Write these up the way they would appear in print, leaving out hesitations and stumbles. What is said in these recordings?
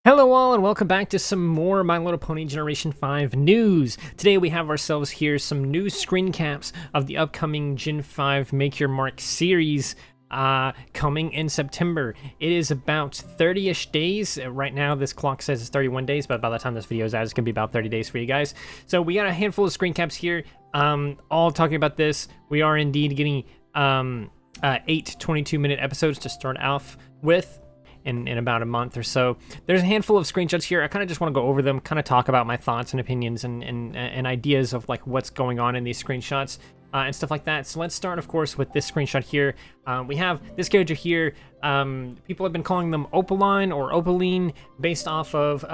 Hello all and welcome back to some more My Little Pony Generation 5 news. Today we have ourselves here some new screen caps of the upcoming Gen 5 Make Your Mark series coming in September. It is about 30-ish days. Right now this clock says it's 31 days, but by the time this video is out, it's going to be about 30 days for you guys. So we got a handful of screen caps here, all talking about this. We are indeed getting 8 22-minute episodes to start off with. In about a month or so. There's a handful of screenshots here. I kind of just want to go over them, kind of talk about my thoughts and opinions and ideas of like what's going on in these screenshots and stuff like that. So let's start, of course, with this screenshot here. We have this character here. People have been calling them Opaline or Opaline based off of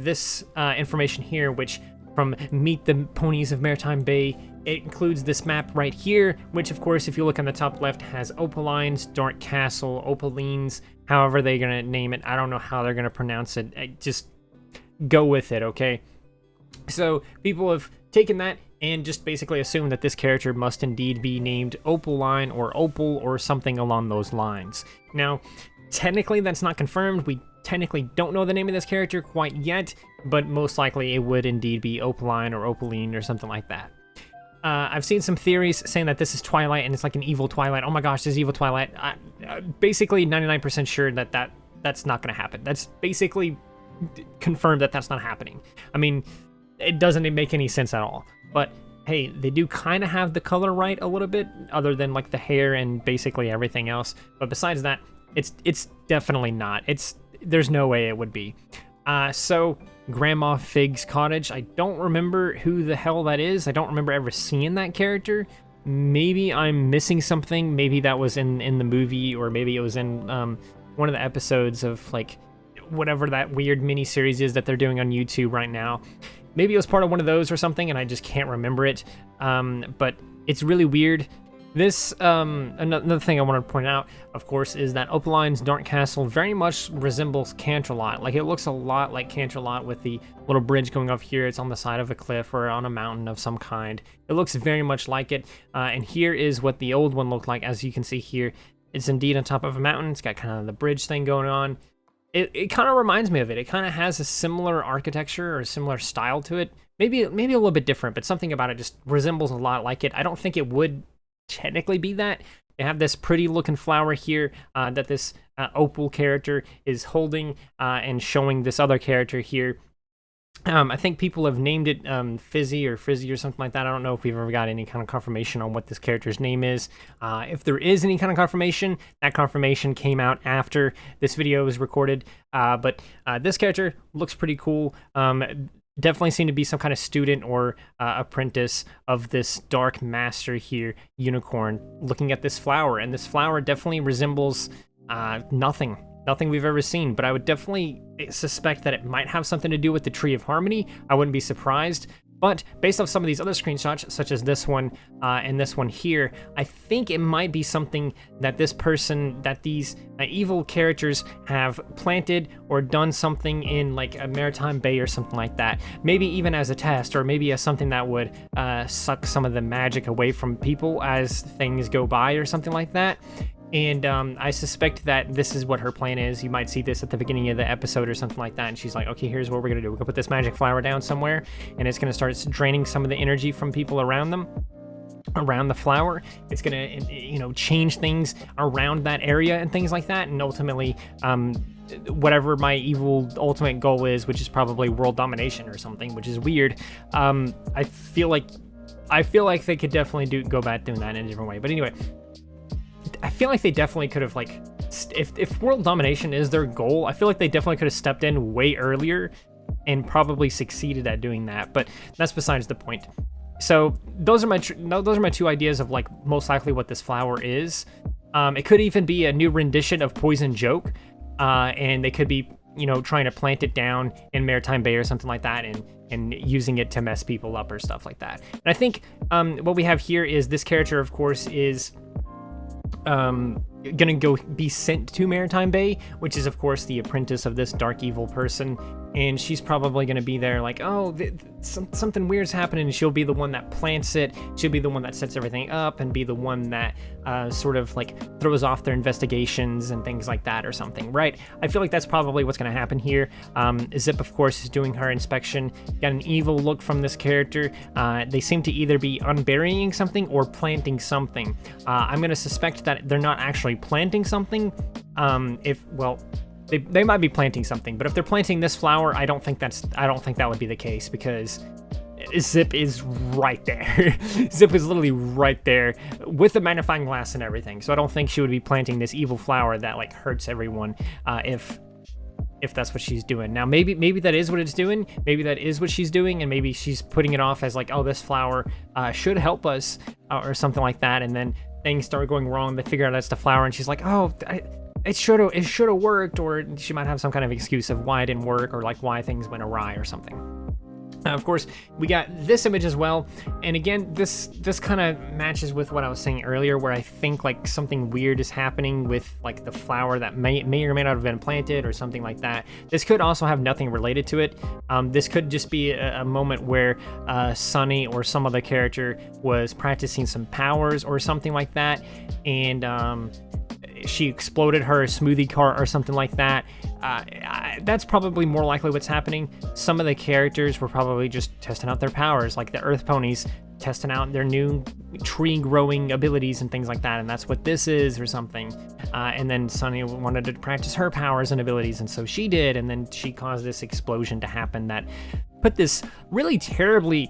this information here, which from Meet the Ponies of Maritime Bay. It includes this map right here, which of course, if you look on the top left, has Opalines, Dark Castle, Opalines, however they're gonna name it. I don't know how they're gonna pronounce it. Just go with it, okay? So people have taken that and just basically assumed that this character must indeed be named Opaline or Opal or something along those lines. Now, technically that's not confirmed. We technically don't know the name of this character quite yet, but most likely it would indeed be Opaline or Opaline or something like that. I've seen some theories saying that this is Twilight and it's like an evil Twilight. Oh my gosh, this is evil Twilight. Basically 99% sure that's not going to happen. That's basically confirmed that that's not happening. I mean, it doesn't make any sense at all. But hey, they do kind of have the color right a little bit, other than like the hair and basically everything else. But besides that, it's definitely not. There's no way it would be. So Grandma Fig's Cottage. I don't remember who the hell that is. I don't remember ever seeing that character. Maybe I'm missing something. Maybe that was in the movie, or maybe it was in one of the episodes of like whatever that weird mini series is that they're doing on YouTube right now. Maybe it was part of one of those or something, and I just can't remember it. But it's really weird. This, another thing I want to point out, of course, is that Opaline's Dark Castle very much resembles Canterlot. Like, it looks a lot like Canterlot with the little bridge going off here. It's on the side of a cliff or on a mountain of some kind. It looks very much like it. And here is what the old one looked like. As you can see here, it's indeed on top of a mountain. It's got kind of the bridge thing going on. It kind of reminds me of it. It kind of has a similar architecture or a similar style to it. Maybe a little bit different, but something about it just resembles a lot like it. I don't think it would technically be that. They have this pretty looking flower here that this Opal character is holding and showing this other character here. I think people have named it Fizzy or Frizzy or something like that. I don't know if we've ever got any kind of confirmation on what this character's name is. If there is any kind of confirmation, that confirmation came out after this video was recorded. But this character looks pretty cool. Definitely seem to be some kind of student or apprentice of this dark master here, Unicorn, looking at this flower. And this flower definitely resembles nothing we've ever seen. But I would definitely suspect that it might have something to do with the Tree of Harmony. I wouldn't be surprised. But based off some of these other screenshots, such as this one and this one here, I think it might be something that these evil characters have planted or done something in like a Maritime Bay or something like that. Maybe even as a test, or maybe as something that would suck some of the magic away from people as things go by or something like that. And I suspect that this is what her plan is. You might see this at the beginning of the episode or something like that. And she's like, okay, here's what we're going to do. We're going to put this magic flower down somewhere, and it's going to start draining some of the energy from people around them, around the flower. It's going to, change things around that area and things like that. And ultimately, whatever my evil ultimate goal is, which is probably world domination or something, which is weird. I feel like they could definitely go about doing that in a different way. But anyway, I feel like they definitely could have, like, if world domination is their goal, I feel like they definitely could have stepped in way earlier and probably succeeded at doing that. But that's besides the point. So those are my two ideas of like most likely what this flower is. It could even be a new rendition of Poison Joke, and they could be trying to plant it down in Maritime Bay or something like that, and using it to mess people up or stuff like that. And I think what we have here is this character, of course, is gonna go be sent to Maritime Bay, which is of course the apprentice of this dark evil person, and she's probably gonna be there like, oh, something weird's happening, and she'll be the one that plants it. She'll be the one that sets everything up and be the one that sort of like throws off their investigations and things like that or something, right? I feel like that's probably what's gonna happen here. Zip, of course, is doing her inspection. Got an evil look from this character. They seem to either be unburying something or planting something. I'm gonna suspect that they're not actually planting something. They might be planting something, but if they're planting this flower, I don't think that would be the case, because Zip is right there. Zip is literally right there with the magnifying glass and everything. So I don't think she would be planting this evil flower that like hurts everyone if that's what she's doing. Now, maybe that is what it's doing. Maybe that is what she's doing, and maybe she's putting it off as like, oh, this flower should help us or something like that. And then things start going wrong. They figure out that's the flower, and she's like, oh, it should have worked, or she might have some kind of excuse of why it didn't work, or like why things went awry or something. Of course, we got this image as well, and again, this kind of matches with what I was saying earlier, where I think like something weird is happening with like the flower that may or may not have been planted or something like that. This could also have nothing related to it. This could just be a moment where Sunny or some other character was practicing some powers or something like that, and she exploded her smoothie cart or something like that. That's probably more likely what's happening. Some of the characters were probably just testing out their powers, like the Earth Ponies testing out their new tree growing abilities and things like that, and that's what this is or something. And then Sunny wanted to practice her powers and abilities, and so she did, and then she caused this explosion to happen that put this really terribly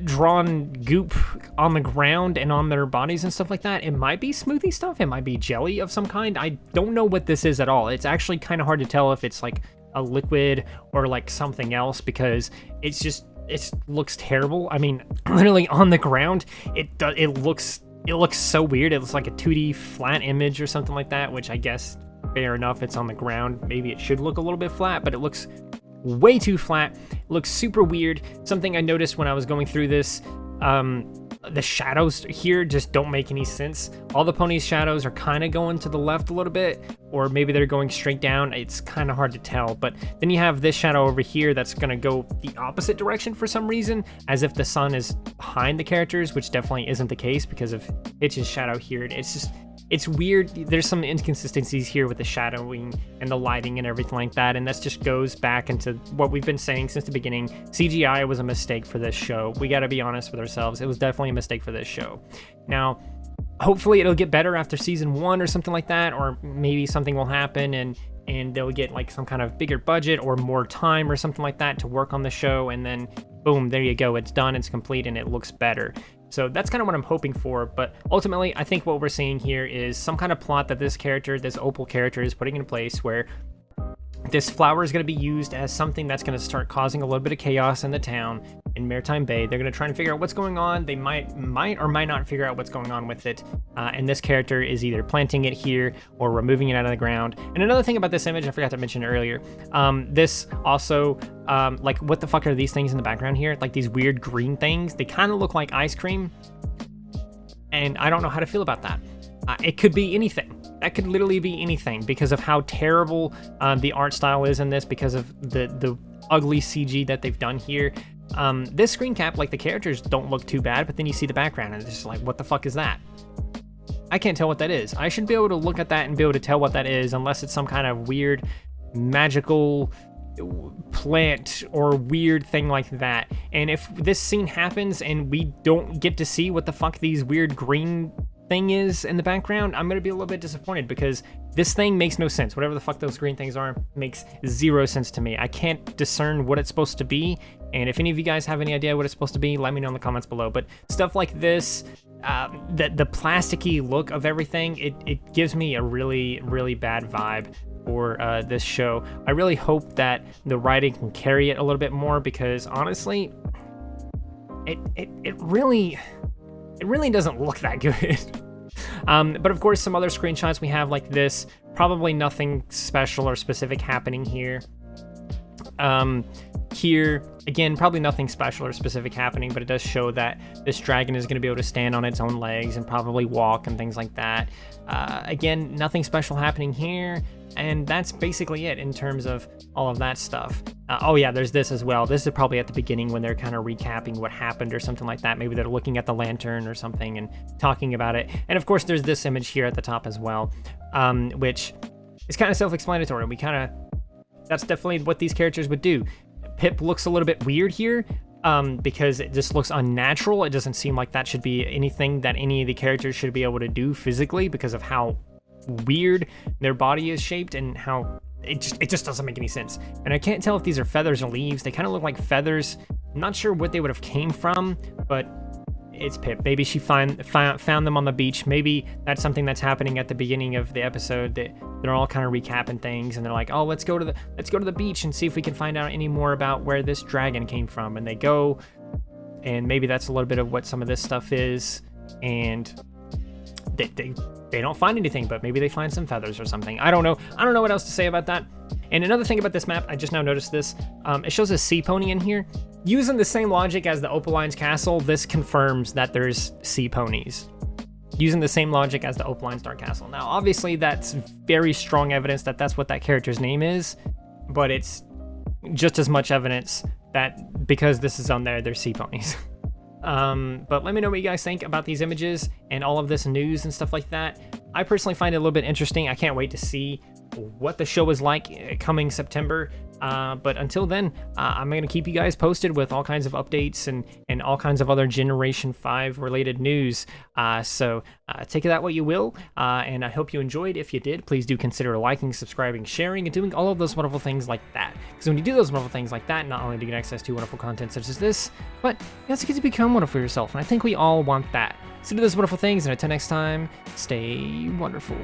drawn goop on the ground and on their bodies and stuff like that. It might be smoothie stuff. It might be jelly of some kind. I don't know what this is at all. It's actually kind of hard to tell if it's like a liquid or like something else, because it looks terrible. I mean, literally on the ground, it looks so weird. It looks like a 2D flat image or something like that, which I guess fair enough. It's on the ground. Maybe it should look a little bit flat, but it looks way too flat. It looks super weird. Something I noticed when I was going through this, the shadows here just don't make any sense. All the ponies' shadows are kind of going to the left a little bit, or maybe they're going straight down. It's kind of hard to tell. But then you have this shadow over here that's going to go the opposite direction for some reason, as if the sun is behind the characters, which definitely isn't the case because of Hitch's shadow here. It's weird. There's some inconsistencies here with the shadowing and the lighting and everything like that, and that just goes back into what we've been saying since the beginning. CGI was a mistake for this show. We got to be honest with ourselves. It was definitely a mistake for this show. Now, hopefully it'll get better after season 1 or something like that, or maybe something will happen and they'll get like some kind of bigger budget or more time or something like that to work on the show, and then boom, there you go. It's done, it's complete, and it looks better. So that's kind of what I'm hoping for, but ultimately, I think what we're seeing here is some kind of plot that this Opal character is putting in place, where this flower is going to be used as something that's going to start causing a little bit of chaos in the town in Maritime Bay. They're going to try and figure out what's going on. They might or might not figure out what's going on with it. And this character is either planting it here or removing it out of the ground. And another thing about this image, I forgot to mention earlier, this also, like, what the fuck are these things in the background here? Like these weird green things. They kind of look like ice cream. And I don't know how to feel about that. It could be anything. That could literally be anything because of how terrible the art style is in this, because of the ugly CG that they've done here. This screen cap, like, the characters don't look too bad, but then you see the background and it's just like, what the fuck is that? I can't tell what that is. I should be able to look at that and be able to tell what that is, unless it's some kind of weird magical plant or weird thing like that. And if this scene happens and we don't get to see what the fuck these weird green thing is in the background, I'm gonna be a little bit disappointed, because this thing makes no sense. Whatever the fuck those green things are makes zero sense to me. I can't discern what it's supposed to be, and if any of you guys have any idea what it's supposed to be, let me know in the comments below. But stuff like this, the plasticky look of everything, it gives me a really, really bad vibe for this show. I really hope that the writing can carry it a little bit more, because honestly, it really doesn't look that good. But of course, some other screenshots we have like this, probably nothing special or specific happening here. here. Again, probably nothing special or specific happening, but it does show that this dragon is going to be able to stand on its own legs and probably walk and things like that. Again, nothing special happening here, and that's basically it in terms of all of that stuff. Oh yeah, there's this as well. This is probably at the beginning when they're kind of recapping what happened or something like that. Maybe they're looking at the lantern or something and talking about it. And of course, there's this image here at the top as well, which is kind of self-explanatory. That's definitely what these characters would do. Pip looks a little bit weird here because it just looks unnatural. It doesn't seem like that should be anything that any of the characters should be able to do physically because of how weird their body is shaped and how it just doesn't make any sense. And I can't tell if these are feathers or leaves. They kind of look like feathers. I'm not sure what they would have came from, but it's Pip. Maybe she found them on the beach. Maybe that's something that's happening at the beginning of the episode, that they're all kind of recapping things and they're like, oh, let's go to the beach and see if we can find out any more about where this dragon came from. And they go, and maybe that's a little bit of what some of this stuff is, and they don't find anything, but maybe they find some feathers or something. I don't know what else to say about that. And another thing about this map, I just now noticed this, it shows a sea pony in here. Using the same logic as the Opaline's castle, this confirms that there's sea ponies. Using the same logic as the Opaline's Dark Castle. Now, obviously, that's very strong evidence that that's what that character's name is, but it's just as much evidence that because this is on there, there's sea ponies. But let me know what you guys think about these images and all of this news and stuff like that. I personally find it a little bit interesting. I can't wait to see what the show is like coming September. But until then, I'm going to keep you guys posted with all kinds of updates and all kinds of other Generation 5 related news. So take that what you will. And I hope you enjoyed. If you did, please do consider liking, subscribing, sharing, and doing all of those wonderful things like that. Because when you do those wonderful things like that, not only do you get access to wonderful content such as this, but you also get to become wonderful yourself. And I think we all want that. So do those wonderful things, and until next time, stay wonderful.